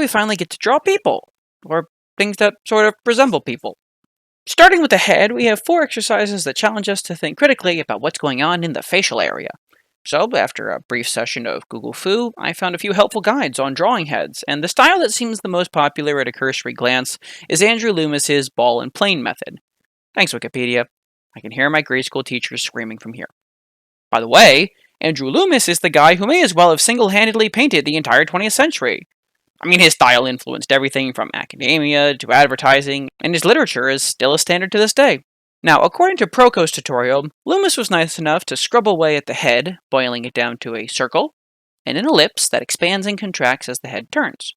we finally get to draw people, or things that sort of resemble people. Starting with the head, we have 4 exercises that challenge us to think critically about what's going on in the facial area. So, after a brief session of Google Fu, I found a few helpful guides on drawing heads, and the style that seems the most popular at a cursory glance is Andrew Loomis's ball and plane method. Thanks, Wikipedia. I can hear my grade school teachers screaming from here. By the way, Andrew Loomis is the guy who may as well have single-handedly painted the entire 20th century. I mean, his style influenced everything from academia to advertising, and his literature is still a standard to this day. Now, according to Proko's tutorial, Loomis was nice enough to scrub away at the head, boiling it down to a circle, and an ellipse that expands and contracts as the head turns.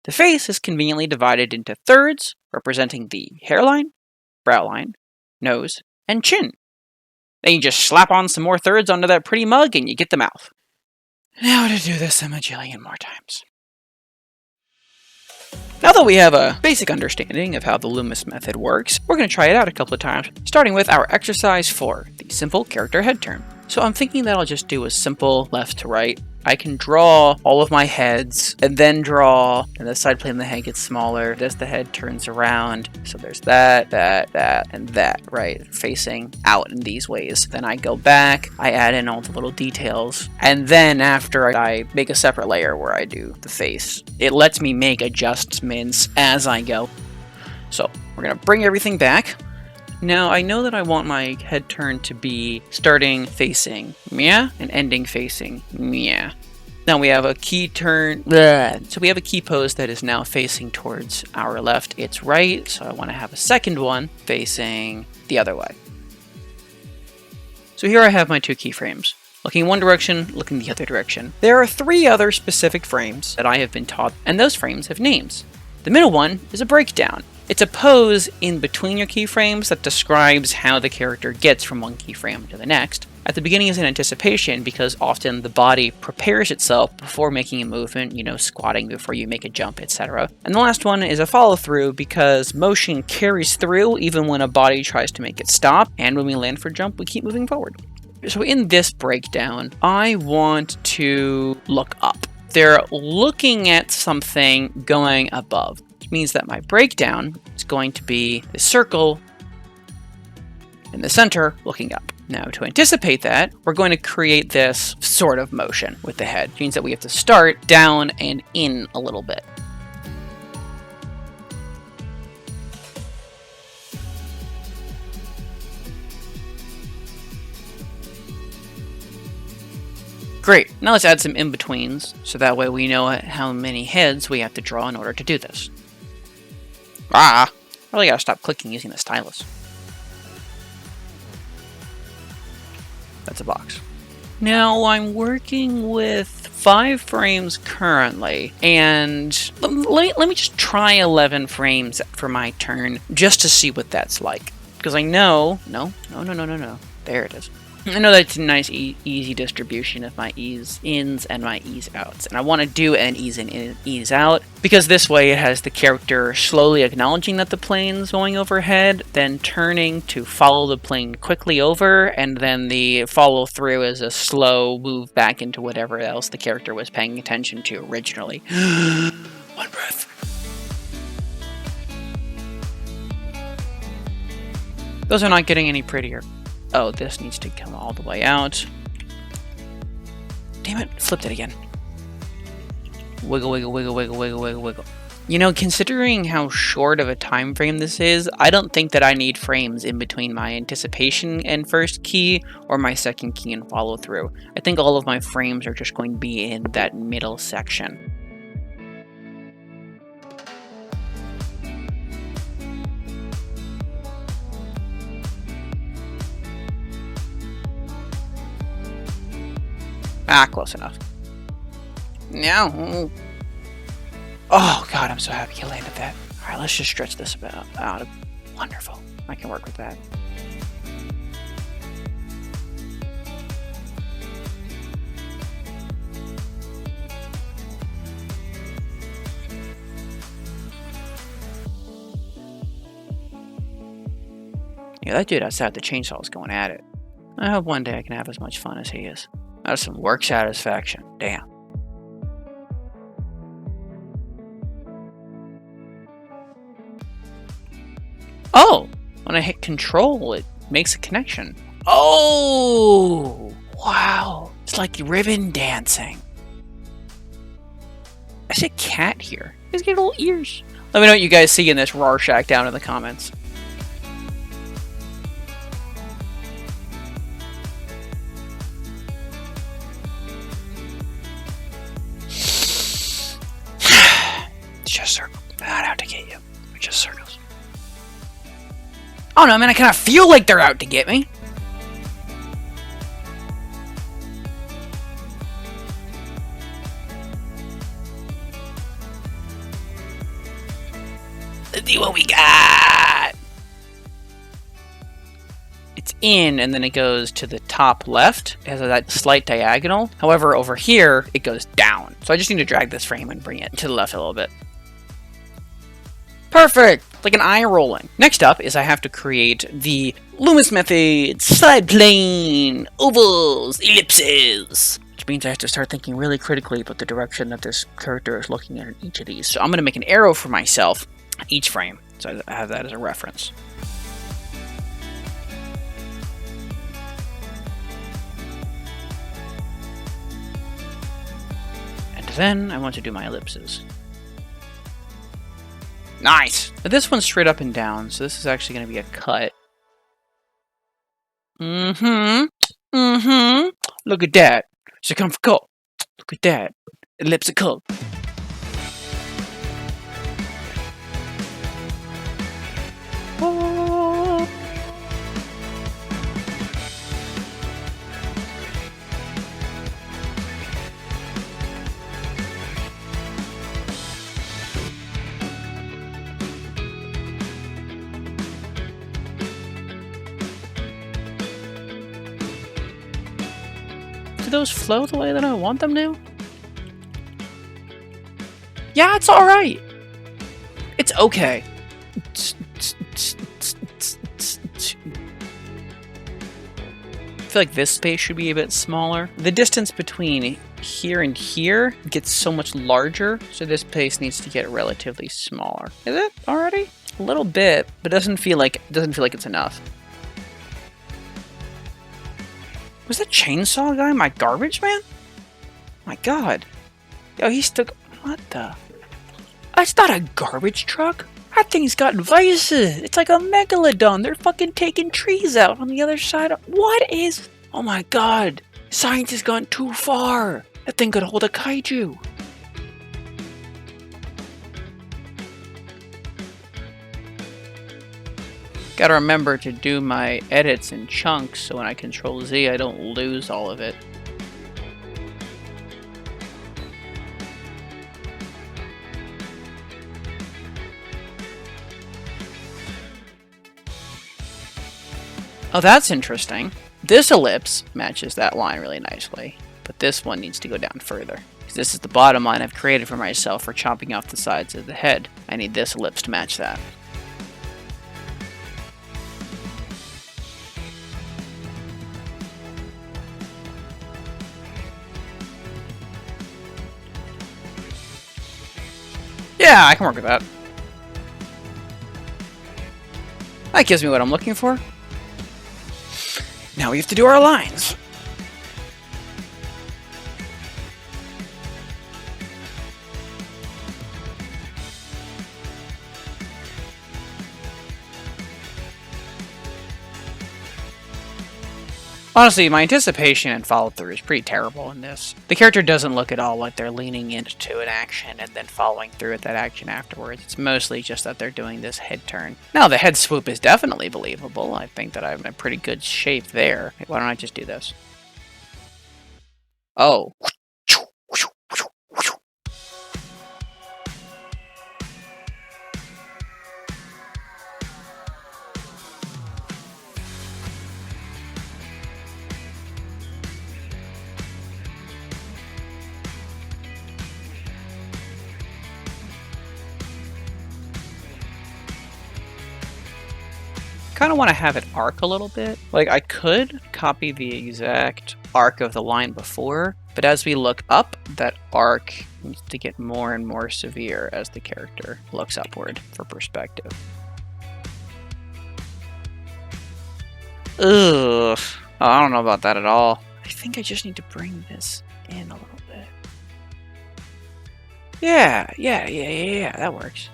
The face is conveniently divided into thirds, representing the hairline, brow line, nose, and chin. Then you just slap on some more thirds onto that pretty mug and you get the mouth. Now to do this a majillion more times. Now that we have a basic understanding of how the Loomis method works, we're going to try it out a couple of times, starting with our exercise 4, the simple character head turn. So I'm thinking that I'll just do a simple left to right. I can draw all of my heads, and then draw, and the side plane of the head gets smaller as the head turns around. So there's that, and that, right? Facing out in these ways. Then I go back, I add in all the little details, and then after I make a separate layer where I do the face, it lets me make adjustments as I go. So we're gonna bring everything back. Now, I know that I want my head turn to be starting facing meh and ending facing meh. Now we have a key turn, so we have a key pose that is now facing towards our left, it's right, so I want to have a second one facing the other way. So here I have my 2 keyframes. Looking one direction, looking the other direction. There are 3 other specific frames that I have been taught, and those frames have names. The middle one is a breakdown. It's a pose in between your keyframes that describes how the character gets from one keyframe to the next. At the beginning is an anticipation because often the body prepares itself before making a movement, squatting before you make a jump, etc. And the last one is a follow through because motion carries through even when a body tries to make it stop, and when we land for jump, we keep moving forward. So in this breakdown, I want to look up. They're looking at something going above. Means that my breakdown is going to be the circle in the center looking up. Now to anticipate that, we're going to create this sort of motion with the head. It means that we have to start down and in a little bit. Great, now let's add some in-betweens, so that way we know how many heads we have to draw in order to do this. I really gotta stop clicking using the stylus. That's a box. Now I'm working with 5 frames currently, and let me just try 11 frames for my turn, just to see what that's like. Because I know, no, there it is. I know that's a nice easy distribution of my ease ins and my ease outs. And I want to do an ease in and ease out, because this way it has the character slowly acknowledging that the plane's going overhead, then turning to follow the plane quickly over, and then the follow through is a slow move back into whatever else the character was paying attention to originally. One breath. Those are not getting any prettier. Oh, this needs to come all the way out. Damn it, flipped it again. Wiggle, wiggle, wiggle, wiggle, wiggle, wiggle, wiggle. Considering how short of a time frame this is, I don't think that I need frames in between my anticipation and first key or my second key and follow through. I think all of my frames are just going to be in that middle section. Close enough. Now. Oh, God, I'm so happy you landed that. All right, let's just stretch this out. Wonderful. I can work with that. Yeah, that dude outside the chainsaw is going at it. I hope one day I can have as much fun as he is. That's some work satisfaction. Damn. Oh, when I hit control, it makes a connection. Oh, wow. It's like ribbon dancing. I see a cat here. He's got little ears. Let me know what you guys see in this Rorschach down in the comments. It's just circles. Not out to get you. They're just circles. Oh no, man, I kind of feel like they're out to get me. Let's see what we got. It's in, and then it goes to the top left. It has that slight diagonal. However, over here, it goes down. So I just need to drag this frame and bring it to the left a little bit. Perfect! Like an eye rolling. Next up is I have to create the Loomis Method, side plane, ovals, ellipses. Which means I have to start thinking really critically about the direction that this character is looking at in each of these. So I'm going to make an arrow for myself each frame. So I have that as a reference. And then I want to do my ellipses. Nice! But this one's straight up and down, so this is actually going to be a cut. Look at that. Circumferential. Look at that. Elliptical. Oh. Do those flow the way that I want them to? Yeah, it's alright. It's okay. I feel like this space should be a bit smaller. The distance between here and here gets so much larger, so this space needs to get relatively smaller. Is it already? A little bit, but it doesn't feel like it's enough. Was that chainsaw guy my garbage man? My god. Yo, he stuck. What the? That's not a garbage truck. That thing's got vices. It's like a megalodon. They're fucking taking trees out on the other side of... What is... Oh my god. Science has gone too far. That thing could hold a kaiju. Gotta remember to do my edits in chunks so when I Control Z I don't lose all of it. Oh, that's interesting. This ellipse matches that line really nicely, but this one needs to go down further. Because this is the bottom line I've created for myself for chopping off the sides of the head. I need this ellipse to match that. Yeah, I can work with that. That gives me what I'm looking for. Now we have to do our lines. Honestly, my anticipation and follow-through is pretty terrible in this. The character doesn't look at all like they're leaning into an action and then following through with that action afterwards. It's mostly just that they're doing this head turn. Now, the head swoop is definitely believable. I think that I'm in pretty good shape there. Why don't I just do this? Oh. Kind of want to have it arc a little bit. Like, I could copy the exact arc of the line before, but as we look up, that arc needs to get more and more severe as the character looks upward for perspective. Ugh. Oh, I don't know about that at all. I think I just need to bring this in a little bit. Yeah, that works.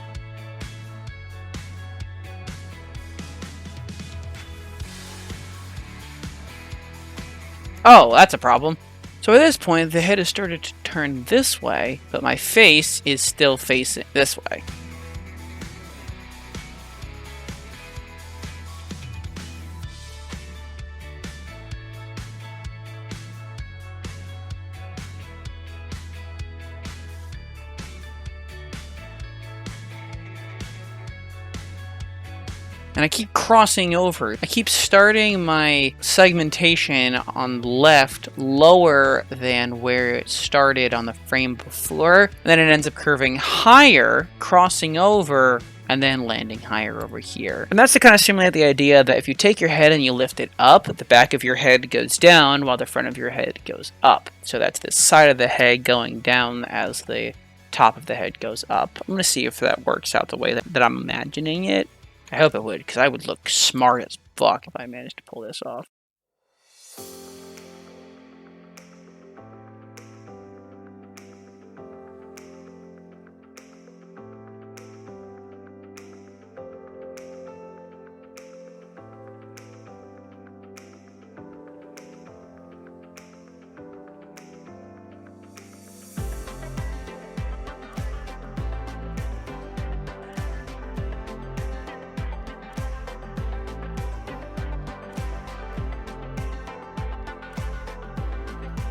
Oh, that's a problem. So at this point, the head has started to turn this way, but my face is still facing this way. And I keep crossing over. I keep starting my segmentation on the left lower than where it started on the frame before. And then it ends up curving higher, crossing over, and then landing higher over here. And that's to kind of simulate the idea that if you take your head and you lift it up, the back of your head goes down while the front of your head goes up. So that's the side of the head going down as the top of the head goes up. I'm going to see if that works out the way that I'm imagining it. I hope it would, because I would look smart as fuck if I managed to pull this off.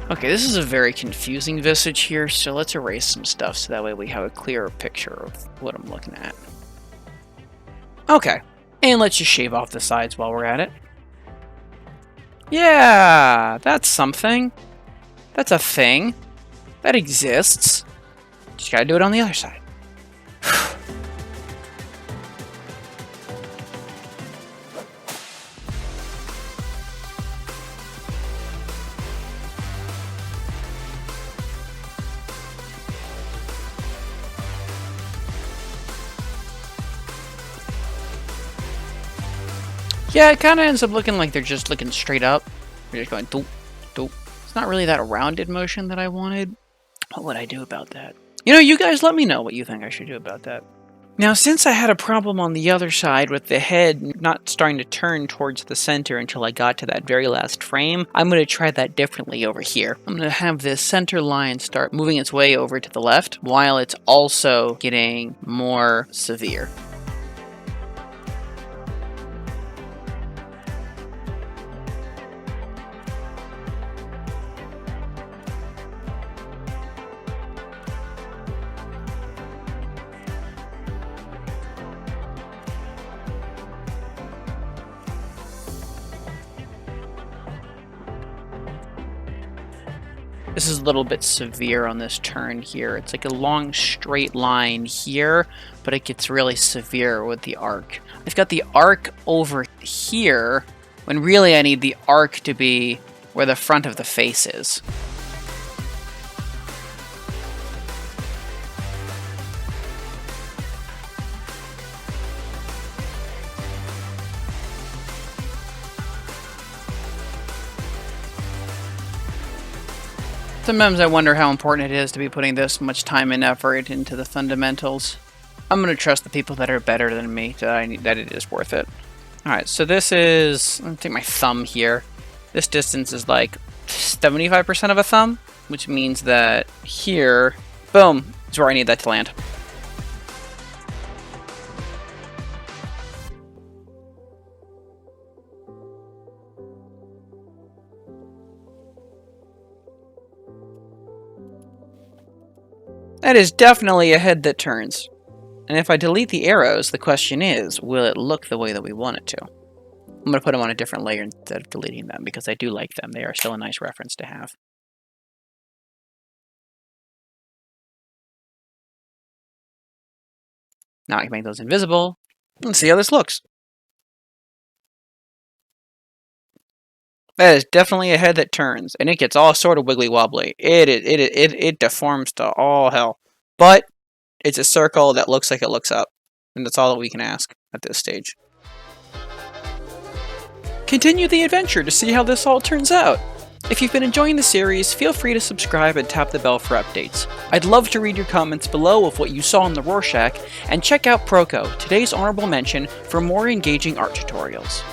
Okay, this is a very confusing visage here, so let's erase some stuff so that way we have a clearer picture of what I'm looking at. Okay, and let's just shave off the sides while we're at it. Yeah, that's something. That's a thing. That exists. Just gotta do it on the other side. Yeah, it kind of ends up looking like they're just looking straight up. They're just going doop, doop. It's not really that rounded motion that I wanted. What would I do about that? You know, you guys let me know what you think I should do about that. Now, since I had a problem on the other side with the head not starting to turn towards the center until I got to that very last frame, I'm going to try that differently over here. I'm going to have this center line start moving its way over to the left while it's also getting more severe. This is a little bit severe on this turn here. It's like a long straight line here, but it gets really severe with the arc. I've got the arc over here, when really I need the arc to be where the front of the face is. Sometimes I wonder how important it is to be putting this much time and effort into the fundamentals. I'm going to trust the people that are better than me that it is worth it. Alright, so this is... I'm going to take my thumb here. This distance is like 75% of a thumb, which means that here, boom, is where I need that to land. That is definitely a head that turns. And if I delete the arrows, the question is, will it look the way that we want it to? I'm going to put them on a different layer instead of deleting them, because I do like them. They are still a nice reference to have. Now I can make those invisible, and see how this looks. That is definitely a head that turns, and it gets all sort of wiggly wobbly. It deforms to all hell. But it's a circle that looks like it looks up, and that's all that we can ask at this stage. Continue the adventure to see how this all turns out. If you've been enjoying the series, feel free to subscribe and tap the bell for updates. I'd love to read your comments below of what you saw in the Rorschach, and check out Proco, today's honorable mention, for more engaging art tutorials.